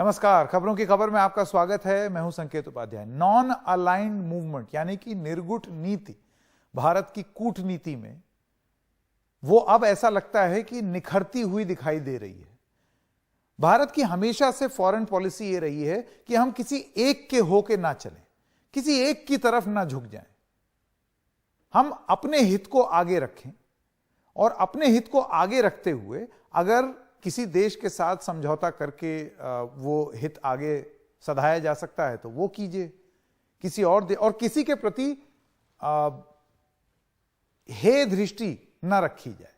नमस्कार, खबरों की खबर में आपका स्वागत है। मैं हूं संकेत उपाध्याय। नॉन अलाइंड मूवमेंट यानी कि निर्गुट नीति भारत की कूटनीति में वो अब ऐसा लगता है कि निखरती हुई दिखाई दे रही है। भारत की हमेशा से फॉरेन पॉलिसी ये रही है कि हम किसी एक के होके ना चलें, किसी एक की तरफ ना झुक जाएं। हम अपने हित को आगे रखें और अपने हित को आगे रखते हुए अगर किसी देश के साथ समझौता करके वो हित आगे सधाया जा सकता है तो वो कीजिए। किसी और किसी के प्रति हे दृष्टि न रखी जाए।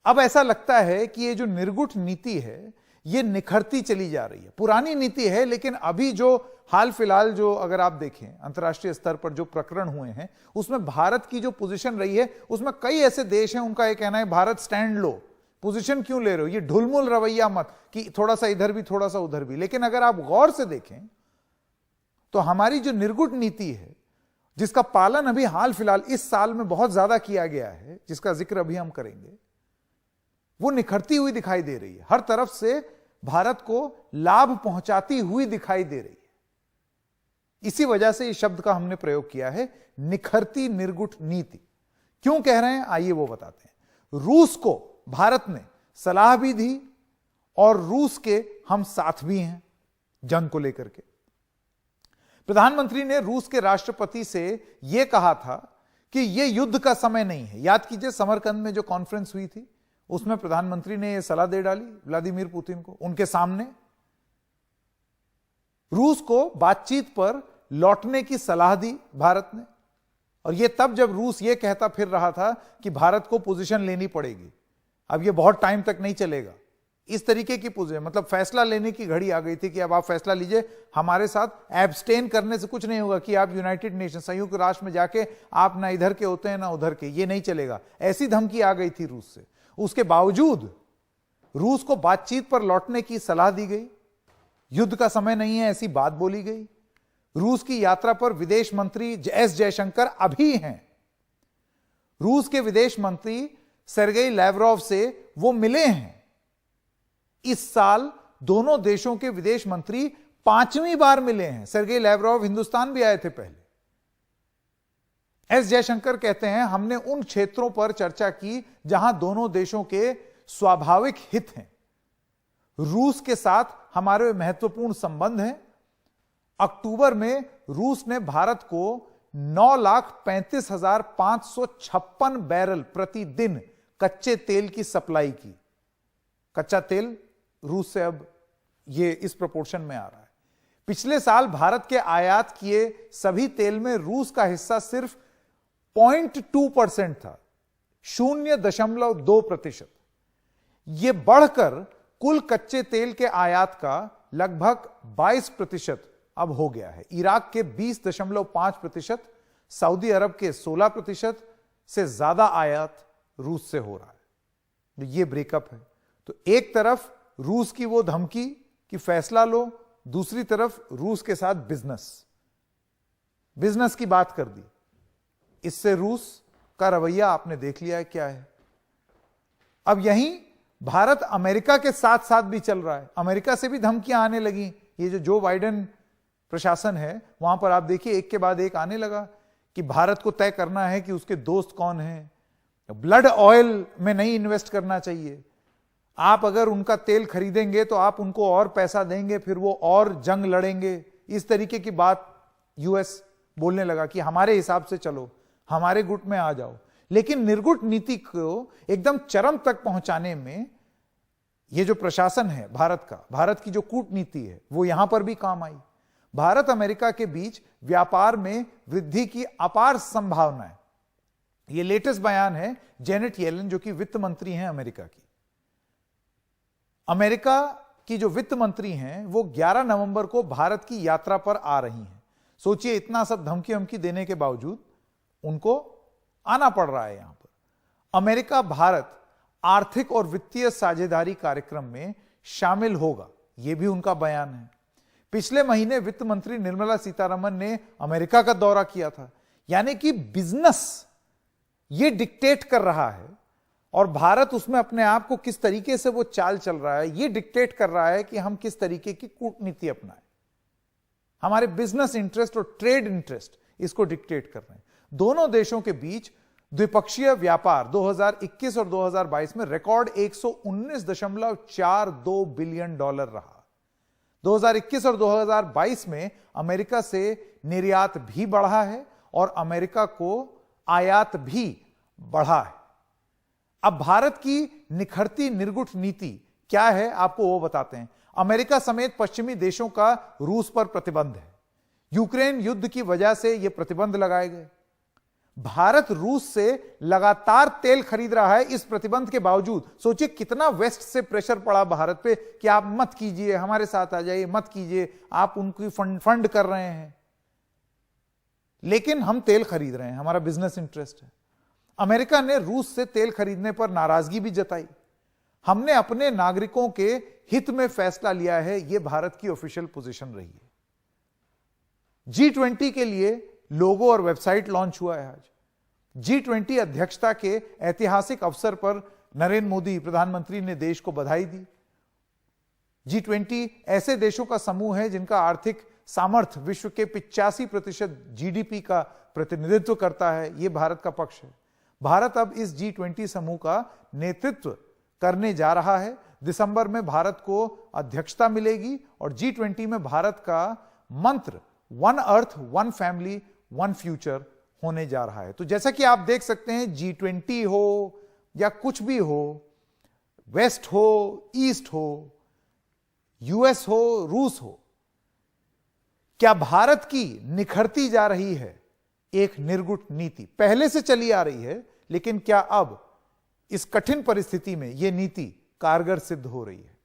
अब ऐसा लगता है कि ये जो निर्गुट नीति है ये निखरती चली जा रही है। पुरानी नीति है, लेकिन अभी जो हाल फिलहाल जो अगर आप देखें अंतर्राष्ट्रीय स्तर पर जो प्रकरण हुए हैं उसमें भारत की जो पोजीशन रही है उसमें कई ऐसे देश हैं उनका ये कहना है भारत स्टैंड लो, पोजीशन क्यों ले रहे हो, ये ढुलमुल रवैया मत कि थोड़ा सा इधर भी थोड़ा सा उधर भी। लेकिन अगर आप गौर से देखें तो हमारी जो निर्गुट नीति है जिसका पालन अभी हाल फिलहाल इस साल में बहुत ज्यादा किया गया है, जिसका जिक्र अभी हम करेंगे, वो निखरती हुई दिखाई दे रही है। हर तरफ से भारत को लाभ पहुंचाती हुई दिखाई दे रही है। इसी वजह से इस शब्द का हमने प्रयोग किया है, निखरती निर्गुट नीति। क्यों कह रहे हैं आइए वो बताते हैं। रूस को भारत ने सलाह भी दी और रूस के हम साथ भी हैं जंग को लेकर के। प्रधानमंत्री ने रूस के राष्ट्रपति से यह कहा था कि यह युद्ध का समय नहीं है। याद कीजिए समरकंद में जो कॉन्फ्रेंस हुई थी उसमें प्रधानमंत्री ने यह सलाह दे डाली व्लादिमीर पुतिन को उनके सामने। रूस को बातचीत पर लौटने की सलाह दी भारत ने, और यह तब जब रूस यह कहता फिर रहा था कि भारत को पोजीशन लेनी पड़ेगी, अब यह बहुत टाइम तक नहीं चलेगा। इस तरीके की पोजीशन मतलब फैसला लेने की घड़ी आ गई थी कि अब आप फैसला लीजिए, हमारे साथ एब्सटेन करने से कुछ नहीं होगा कि आप यूनाइटेड नेशन संयुक्त राष्ट्र में जाके आप ना इधर के होते हैं ना उधर के, ये नहीं चलेगा। ऐसी धमकी आ गई थी रूस से। उसके बावजूद रूस को बातचीत पर लौटने की सलाह दी गई। युद्ध का समय नहीं है ऐसी बात बोली गई। रूस की यात्रा पर विदेश मंत्री एस जयशंकर अभी हैं। रूस के विदेश मंत्री सर्गेई लैवरोव से वो मिले हैं। इस साल दोनों देशों के विदेश मंत्री 5वीं बार मिले हैं। सर्गेई लैवरोव हिंदुस्तान भी आए थे पहले। एस जयशंकर कहते हैं हमने उन क्षेत्रों पर चर्चा की जहां दोनों देशों के स्वाभाविक हित हैं। रूस के साथ हमारे महत्वपूर्ण संबंध हैं। अक्टूबर में रूस ने भारत को 9,35,556 बैरल प्रतिदिन कच्चे तेल की सप्लाई की। कच्चा तेल रूस से अब ये इस प्रोपोर्शन में आ रहा है। पिछले साल भारत के आयात किए सभी तेल में रूस का हिस्सा सिर्फ 0.2% था, 0.2%। यह बढ़कर कुल कच्चे तेल के आयात का लगभग 22% अब हो गया है। इराक के 20.5%, सऊदी अरब के 16% से ज्यादा आयात रूस से हो रहा है। यह ब्रेकअप है। तो एक तरफ रूस की वो धमकी कि फैसला लो, दूसरी तरफ रूस के साथ बिजनेस की बात कर दी। इससे रूस का रवैया आपने देख लिया है क्या है। अब यहीं भारत अमेरिका के साथ साथ भी चल रहा है। अमेरिका से भी धमकियां आने लगी। ये जो बाइडेन प्रशासन है वहां पर आप देखिए एक के बाद एक आने लगा कि भारत को तय करना है कि उसके दोस्त कौन हैं। ब्लड ऑयल में नहीं इन्वेस्ट करना चाहिए। आप अगर उनका तेल खरीदेंगे तो आप उनको और पैसा देंगे, फिर वो और जंग लड़ेंगे। इस तरीके की बात यूएस बोलने लगा कि हमारे हिसाब से चलो, हमारे गुट में आ जाओ। लेकिन निर्गुट नीति को एकदम चरम तक पहुंचाने में ये जो प्रशासन है भारत का, भारत की जो कूटनीति है वो यहां पर भी काम आई। भारत अमेरिका के बीच व्यापार में वृद्धि की अपार संभावना है। ये लेटेस्ट बयान है जेनेट येलन जो कि वित्त मंत्री हैं अमेरिका की। अमेरिका की जो वित्त मंत्री हैं वो 11 नवंबर को भारत की यात्रा पर आ रही हैं। सोचिए इतना सब धमकी हमकी देने के बावजूद उनको आना पड़ रहा है यहां पर। अमेरिका भारत आर्थिक और वित्तीय साझेदारी कार्यक्रम में शामिल होगा, यह भी उनका बयान है। पिछले महीने वित्त मंत्री निर्मला सीतारमण ने अमेरिका का दौरा किया था। यानी कि बिजनेस ये डिक्टेट कर रहा है और भारत उसमें अपने आप को किस तरीके से वो चाल चल रहा है, ये डिक्टेट कर रहा है कि हम किस तरीके की कूटनीति अपनाएं। हमारे बिजनेस इंटरेस्ट और ट्रेड इंटरेस्ट इसको डिक्टेट कर रहे हैं। दोनों देशों के बीच द्विपक्षीय व्यापार 2021 और 2022 में रिकॉर्ड 119.42 बिलियन डॉलर रहा। 2021 और 2022 में अमेरिका से निर्यात भी बढ़ा है और अमेरिका को आयात भी बढ़ा है। अब भारत की निखरती निर्गुट नीति क्या है, आपको वो बताते हैं। अमेरिका समेत पश्चिमी देशों का रूस पर प्रतिबंध है। यूक्रेन युद्ध की वजह से यह प्रतिबंध लगाए गए। भारत रूस से लगातार तेल खरीद रहा है इस प्रतिबंध के बावजूद। सोचिए कितना वेस्ट से प्रेशर पड़ा भारत पे कि आप मत कीजिए, हमारे साथ आ जाइए, मत कीजिए, आप उनकी फंड कर रहे हैं। लेकिन हम तेल खरीद रहे हैं, हमारा बिजनेस इंटरेस्ट है। अमेरिका ने रूस से तेल खरीदने पर नाराजगी भी जताई। हमने अपने नागरिकों के हित में फैसला लिया है, यह भारत की ऑफिशियल पोजीशन रही है। G20 के लिए लोगो और वेबसाइट लॉन्च हुआ है। आज G20 अध्यक्षता के ऐतिहासिक अवसर पर नरेंद्र मोदी प्रधानमंत्री ने देश को बधाई दी। G20 ऐसे देशों का समूह है जिनका आर्थिक सामर्थ्य विश्व के 85% GDP का प्रतिनिधित्व करता है। यह भारत का पक्ष है। भारत अब इस G20 समूह का नेतृत्व करने जा रहा है। दिसंबर में भारत को अध्यक्षता मिलेगी और G20 में भारत का मंत्र one earth, one family, one future होने जा रहा है। तो जैसा कि आप देख सकते हैं, G20 हो या कुछ भी हो, वेस्ट हो, ईस्ट हो, यूएस हो, रूस हो, क्या भारत की निखरती जा रही है एक निर्गुट नीति। पहले से चली आ रही है, लेकिन क्या अब इस कठिन परिस्थिति में यह नीति कारगर सिद्ध हो रही है।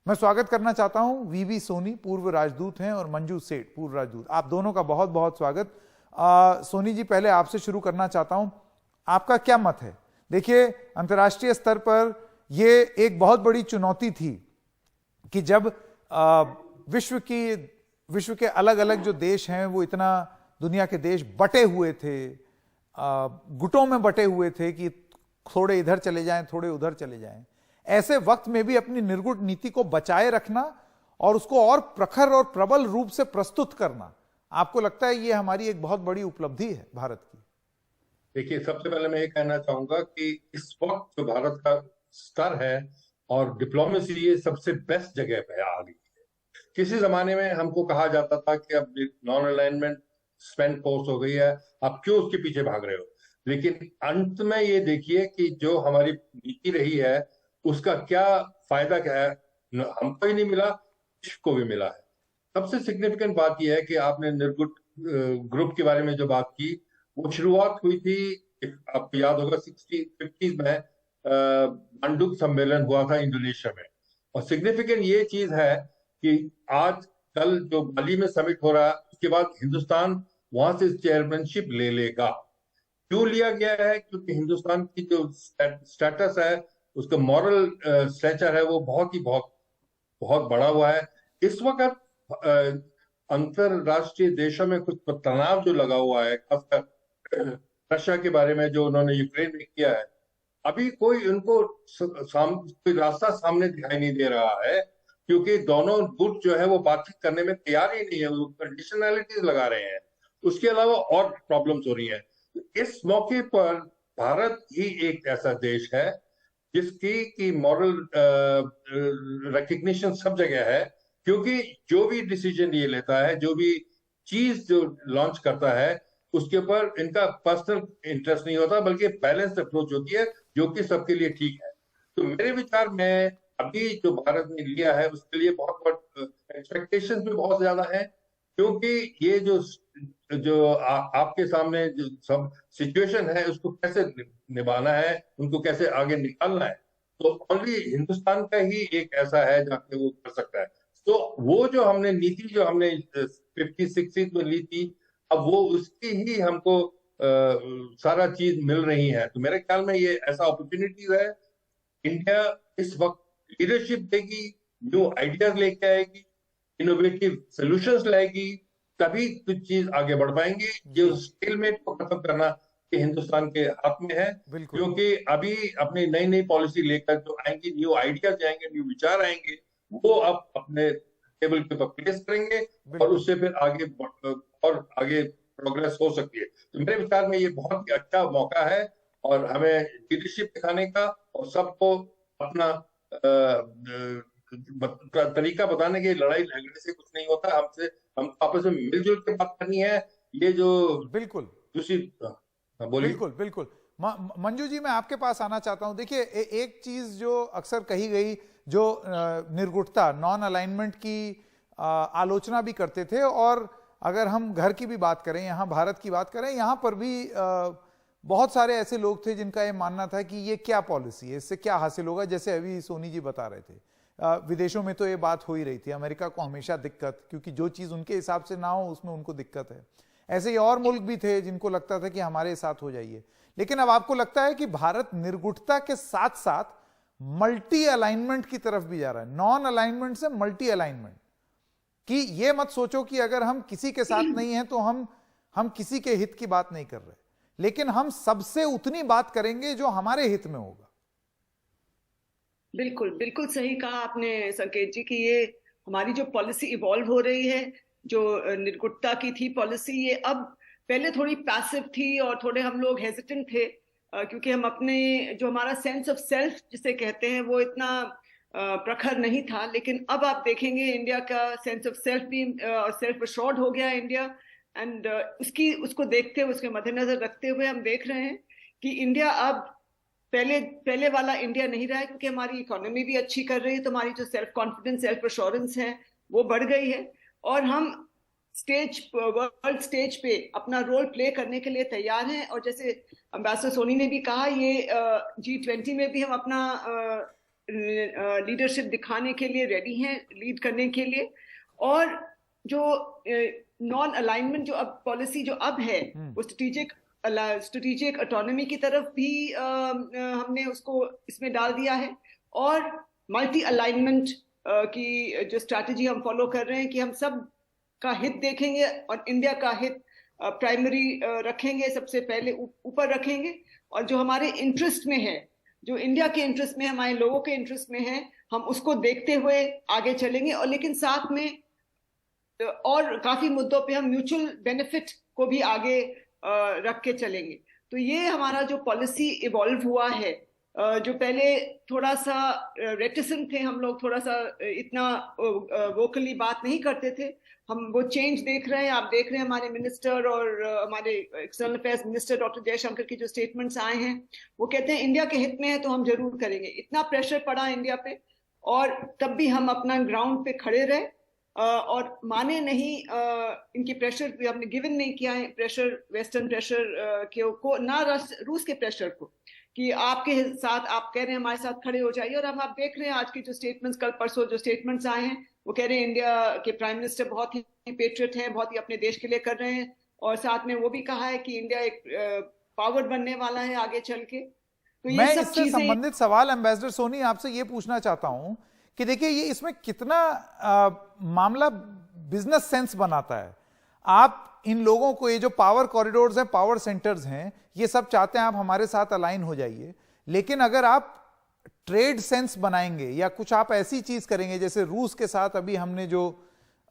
मैं स्वागत करना चाहता हूं वीवी सोनी, पूर्व राजदूत हैं, और मंजू सेठ, पूर्व राजदूत। आप दोनों का बहुत बहुत स्वागत। सोनी जी, पहले आपसे शुरू करना चाहता हूं, आपका क्या मत है। देखिए, अंतर्राष्ट्रीय स्तर पर यह एक बहुत बड़ी चुनौती थी कि जब विश्व के अलग अलग जो देश हैं, वो इतना, दुनिया के देश बटे हुए थे, गुटों में बटे हुए थे कि थोड़े इधर चले जाएं, थोड़े उधर चले जाएं। ऐसे वक्त में भी अपनी निर्गुट नीति को बचाए रखना और उसको और प्रखर और प्रबल रूप से प्रस्तुत करना, आपको लगता है ये हमारी एक बहुत बड़ी उपलब्धि है भारत की? देखिए, सबसे पहले मैं ये कहना चाहूंगा कि इस वक्त जो भारत का स्तर है और डिप्लोमेसी, ये सबसे बेस्ट जगह पे आ गई है। किसी जमाने में हमको कहा जाता था कि अब नॉन अलाइनमेंट स्पेंड फोर्स हो गई है, आप क्यों उसके पीछे भाग रहे हो। लेकिन अंत में ये देखिए कि जो हमारी नीति रही है उसका क्या फायदा क्या है, हमको ही नहीं मिला, विश्व को भी मिला है। सबसे सिग्निफिकेंट बात यह है कि आपने निर्गुट ग्रुप के बारे में जो बात की, वो शुरुआत हुई थी, आपको याद होगा 50s में बांडुप सम्मेलन हुआ था इंडोनेशिया में। और सिग्निफिकेंट ये चीज है कि आज कल जो बाली में समिट हो रहा है, उसके बाद हिंदुस्तान वहां से चेयरमैनशिप ले लेगा। क्यों लिया गया है? क्योंकि हिंदुस्तान की जो स्टेटस है, उसका मॉरल स्ट्रेचर है, वो बहुत बड़ा हुआ है। इस वक्त अंतरराष्ट्रीय देशों में कुछ तनाव जो लगा हुआ है, खासकर रशिया के बारे में जो उन्होंने यूक्रेन में किया है, अभी कोई उनको कोई रास्ता सामने दिखाई नहीं दे रहा है, क्योंकि दोनों गुट जो है वो बातचीत करने में तैयार ही नहीं है, वो कंडीशनैलिटीज लगा रहे हैं। उसके अलावा और प्रॉब्लम्स हो रही हैं। इस मौके पर भारत ही एक ऐसा देश है जिसकी की मॉरल रिकग्निशन सब जगह है, क्योंकि जो भी डिसीजन ये लेता है, जो भी चीज जो लॉन्च करता है, उसके ऊपर इनका पर्सनल इंटरेस्ट नहीं होता, बल्कि बैलेंस्ड अप्रोच होती है, जो कि सबके लिए ठीक है। तो मेरे विचार में अभी जो भारत ने लिया है, उसके लिए बहुत एक्सपेक्टेशंस भी बहुत ज्यादा है, क्योंकि ये जो आपके सामने जो सब सिचुएशन है, उसको कैसे निभाना है, उनको कैसे आगे निकालना है, तो ओनली हिंदुस्तान का ही एक ऐसा है जाके वो कर सकता है। तो वो जो हमने नीति जो हमने 50-60 में ली थी, अब वो उसकी ही हमको सारा चीज मिल रही है। तो मेरे ख्याल में ये ऐसा अपॉर्चुनिटीज है, इंडिया इस वक्त लीडरशिप देगी, न्यू आइडियाज लेके आएगी, इनोवेटिव सॉल्यूशंस लाएगी, तभी कुछ चीज आगे बढ़ पाएंगे। जो स्टेलमेट को खत्म करना ये हिंदुस्तान के हाथ में है, बिल्कुल क्योंकि अभी अपनी नई नई पॉलिसी लेकर जो आएंगी, न्यू आइडियाज आएंगे, न्यू विचार आएंगे, वो अब अपने टेबल के ऊपर प्लेस करेंगे और बिल्कुल उससे फिर आगे प्रोग्रेस हो सकती है। तो मेरे विचार में ये बहुत ही अच्छा मौका है और हमें लीडरशिप दिखाने का और सबको अपना तरीका बताने की। लड़ाई झगड़े से कुछ नहीं होता, हम आपस में मिलजुल के बात करनी है। ये जो बिल्कुल दूसरी, बोलिए। बिल्कुल बिल्कुल। मंजू जी, मैं आपके पास आना चाहता हूं। देखिए, एक चीज जो अक्सर कही गई, जो निर्गुणता, नॉन अलाइनमेंट की आलोचना भी करते थे, और अगर हम घर की भी बात करें, यहां भारत की बात करें, यहां पर भी बहुत सारे ऐसे लोग थे जिनका यह मानना था कि ये क्या पॉलिसी है, इससे क्या हासिल होगा। जैसे अभी सोनी जी बता रहे थे, विदेशों में तो ये बात हो ही रही थी, अमेरिका को हमेशा दिक्कत, क्योंकि जो चीज उनके हिसाब से ना हो उसमें उनको दिक्कत है। ऐसे ही और मुल्क भी थे जिनको लगता था कि हमारे साथ हो जाइए। लेकिन अब आपको लगता है कि भारत निर्गुणता के साथ साथ मल्टी अलाइनमेंट की तरफ भी जा रहा है, नॉन अलाइनमेंट से मल्टी अलाइनमेंट, कि ये मत सोचो कि अगर हम किसी के साथ नहीं हैं तो हम किसी के हित की बात नहीं कर रहे, लेकिन हम सबसे उतनी बात करेंगे जो हमारे हित में होगा। बिल्कुल बिल्कुल सही कहा आपने संकेत जी, कि ये हमारी जो पॉलिसी इवॉल्व हो रही है, जो निर्गुणता की थी पॉलिसी, ये अब पहले थोड़ी पैसिव थी और थोड़े हम लोग हेजिटेंट थे, क्योंकि हम अपने जो हमारा सेंस ऑफ सेल्फ जिसे कहते हैं वो इतना प्रखर नहीं था। लेकिन अब आप देखेंगे इंडिया का सेंस ऑफ सेल्फ भी सेल्फ अश्योर्ड हो गया इंडिया। एंड उसको देखते हुए, उसके मद्देनजर रखते हुए हम देख रहे हैं कि इंडिया अब पहले वाला इंडिया नहीं रहा है, क्योंकि हमारी इकोनॉमी भी अच्छी कर रही है, तो हमारी जो सेल्फ कॉन्फिडेंस, सेल्फ अश्योरेंस है वो बढ़ गई है, और हम वर्ल्ड स्टेज पे अपना रोल प्ले करने के लिए तैयार हैं। और जैसे एम्बेसडर सोनी ने भी कहा, ये G20 में भी हम अपना लीडरशिप दिखाने के लिए रेडी हैं, लीड करने के लिए। और जो नॉन अलाइनमेंट जो अब पॉलिसी जो अब है, वो स्ट्रेटेजिक ऑटोनॉमी की तरफ भी हमने उसको इसमें डाल दिया है, और मल्टी अलाइनमेंट की जो स्ट्रैटेजी हम फॉलो कर रहे हैं, कि हम सब का हित देखेंगे और इंडिया का हित प्राइमरी रखेंगे, सबसे पहले ऊपर रखेंगे, और जो हमारे इंटरेस्ट में है, जो इंडिया के इंटरेस्ट में, हमारे लोगों के इंटरेस्ट में है, हम उसको देखते हुए आगे चलेंगे। और लेकिन साथ में और काफी मुद्दों पे हम म्यूचुअल बेनिफिट को भी आगे रख के चलेंगे। तो ये हमारा जो पॉलिसी इवॉल्व हुआ है, जो पहले थोड़ा सा रेटिसेंट थे हम लोग, थोड़ा सा इतना वोकली बात नहीं करते थे, हम वो चेंज देख रहे हैं। आप देख रहे हैं हमारे मिनिस्टर और हमारे external affairs minister doctor Jaishankar की जो स्टेटमेंट्स आए हैं, वो कहते हैं इंडिया के हित में है तो हम जरूर करेंगे। इतना प्रेशर पड़ा इंडिया पे, और तब भी हम अपना ग्राउंड पे खड़े रहे और माने नहीं। इनकी प्रेशर हमने गिवन नहीं किया है, प्रेशर, वेस्टर्न प्रेशर को ना, रूस के प्रेशर को, कि आपके साथ, आप कह रहे हैं हमारे साथ खड़े हो जाइए। और अब आप देख रहे हैं आज की जो स्टेटमेंट्स, कल परसों जो स्टेटमेंट्स आए हैं, वो कह रहे हैं इंडिया के प्राइम मिनिस्टर बहुत ही पेट्रियट हैं, बहुत ही अपने देश के लिए कर रहे हैं, और साथ में वो भी कहा है कि इंडिया एक पावर बनने वाला है आगे चल के। तो मैं इससे संबंधित सवाल एम्बेसडर सोनी आपसे ये पूछना चाहता हूं कि देखिए, ये इसमें कितना मामला बिजनेस सेंस बनाता है। आप इन लोगों को, ये जो पावर कॉरिडोर्स हैं, पावर सेंटर्स हैं, ये सब चाहते हैं आप हमारे साथ अलाइन हो जाइए, लेकिन अगर आप ट्रेड सेंस बनाएंगे या कुछ आप ऐसी चीज करेंगे, जैसे रूस के साथ अभी हमने जो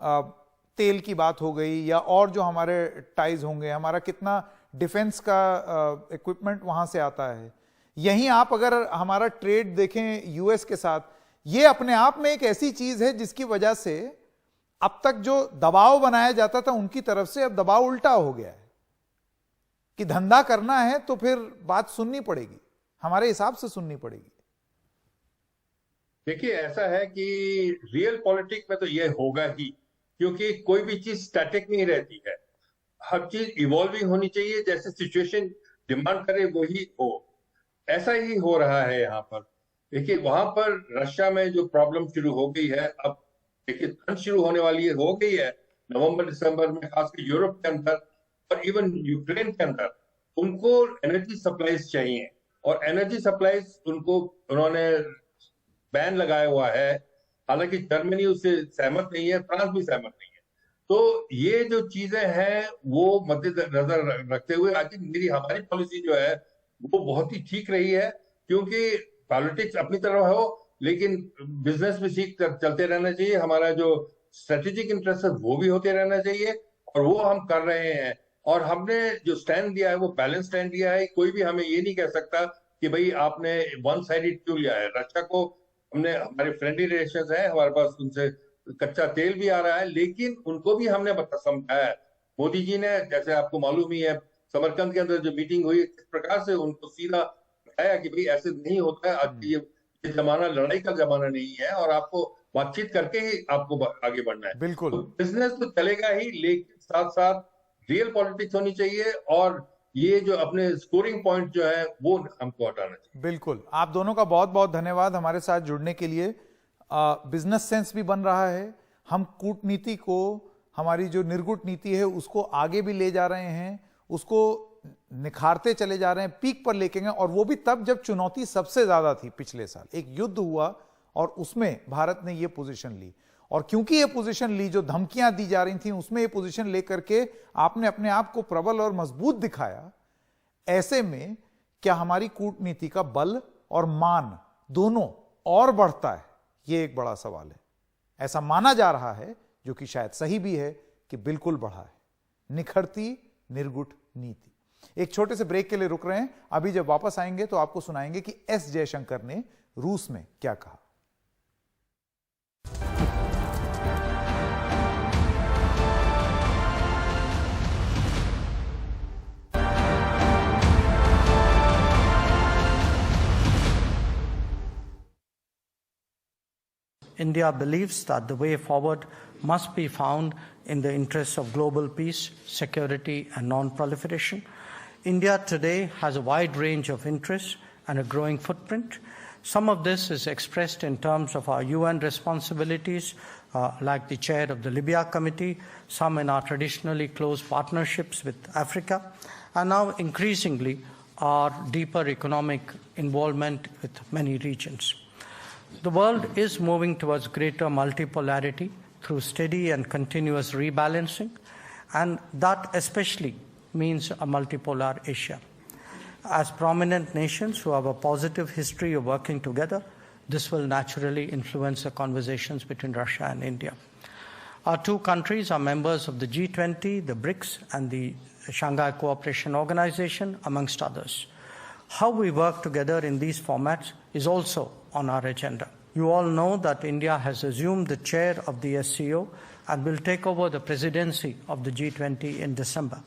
तेल की बात हो गई, या और जो हमारे टाइज होंगे, हमारा कितना डिफेंस का इक्विपमेंट वहां से आता है, यहीं आप अगर हमारा ट्रेड देखें यूएस के साथ, ये अपने आप में एक ऐसी चीज है जिसकी वजह से अब तक जो दबाव बनाया जाता था उनकी तरफ से, अब दबाव उल्टा हो गया है कि धंधा करना है तो फिर बात सुननी पड़ेगी, हमारे हिसाब से सुननी पड़ेगी। देखिए, ऐसा है कि रियल पॉलिटिक्स में तो ये होगा ही, क्योंकि कोई भी चीज स्टैटिक नहीं रहती है, हर चीज इवॉल्विंग होनी चाहिए, जैसे सिचुएशन डिमांड करे वही हो। ऐसा ही हो रहा है यहाँ पर। देखिए, वहां पर रशिया में जो प्रॉब्लम शुरू हो गई है, अब देखिए ठंड शुरू होने वाली है, हो गई है नवंबर दिसंबर में, खासकर यूरोप के अंदर और इवन यूक्रेन के अंदर। उनको एनर्जी सप्लाईज चाहिए, और एनर्जी सप्लाईज उन्होंने बैन लगाया हुआ है। हालांकि जर्मनी उससे सहमत नहीं है, फ्रांस भी सहमत नहीं है। तो ये जो चीजें हैं वो मद्देनजर रखते हुए आज हमारी पॉलिसी जो है वो बहुत ही ठीक रही है, क्योंकि पॉलिटिक्स अपनी तरफ हो लेकिन बिजनेस भी ठीक चलते रहना चाहिए, हमारा जो स्ट्रेटेजिक इंटरेस्ट है वो भी होते रहना चाहिए, और वो हम कर रहे हैं। और हमने जो स्टैंड दिया है वो बैलेंस स्टैंड दिया है। कोई भी हमें ये नहीं कह सकता कि भाई आपने वन साइडेड क्यों लिया है। रशिया को हमने, हमारे फ्रेंडली रिलेशन है, हमारे पास उनसे कच्चा तेल भी आ रहा है, लेकिन उनको भी हमने समझाया है। मोदी जी ने, जैसे आपको मालूम ही है, समरकंद के अंदर जो मीटिंग हुई किस प्रकार से उनको सीधा बताया कि भाई ऐसे नहीं होता है, आज ये जमाना लड़ाई का जमाना नहीं है, और आपको बातचीत करके ही आपको आगे बढ़ना है। बिल्कुल। तो बिजनेस तो चलेगा ही, लेकिन साथ साथ रियल पॉलिटिक्स होनी चाहिए, और ये जो अपने स्कोरिंग पॉइंट जो है वो हमको हटाना चाहिए। बिल्कुल। आप दोनों का बहुत बहुत धन्यवाद हमारे साथ जुड़ने के लिए। बिजनेस सेंस भी बन रहा है, हम कूटनीति को, हमारी जो निर्गुट नीति है उसको आगे भी ले जा रहे हैं, उसको निखारते चले जा रहे हैं, पीक पर लेके गए, और वो भी तब जब चुनौती सबसे ज्यादा थी। पिछले साल एक युद्ध हुआ और उसमें भारत ने ये पोजीशन ली, और क्योंकि ये पोजीशन ली, जो धमकियां दी जा रही थी उसमें ये पोजीशन लेकर के आपने अपने आप को प्रबल और मजबूत दिखाया। ऐसे में क्या हमारी कूटनीति का बल और मान दोनों और बढ़ता है, ये एक बड़ा सवाल है। ऐसा माना जा रहा है, जो कि शायद सही भी है, कि बिल्कुल बढ़ा है। निखरती निर्गुट नीति। एक छोटे से ब्रेक के लिए रुक रहे हैं, अभी जब वापस आएंगे तो आपको सुनाएंगे कि एस जयशंकर ने रूस में क्या कहा। India believes that the way forward must be found in the interests of global peace, security, and non-proliferation. India today has a wide range of interests and a growing footprint. Some of this is expressed in terms of our UN responsibilities, like the chair of the Libya Committee, some in our traditionally close partnerships with Africa, and now increasingly our deeper economic involvement with many regions. The world is moving towards greater multipolarity through steady and continuous rebalancing, and that especially means a multipolar Asia. As prominent nations who have a positive history of working together, this will naturally influence the conversations between Russia and India. Our two countries are members of the G20, the BRICS, and the Shanghai Cooperation Organization, amongst others. How we work together in these formats is also on our agenda. You all know that India has assumed the chair of the SCO and will take over the presidency of the G20 in December.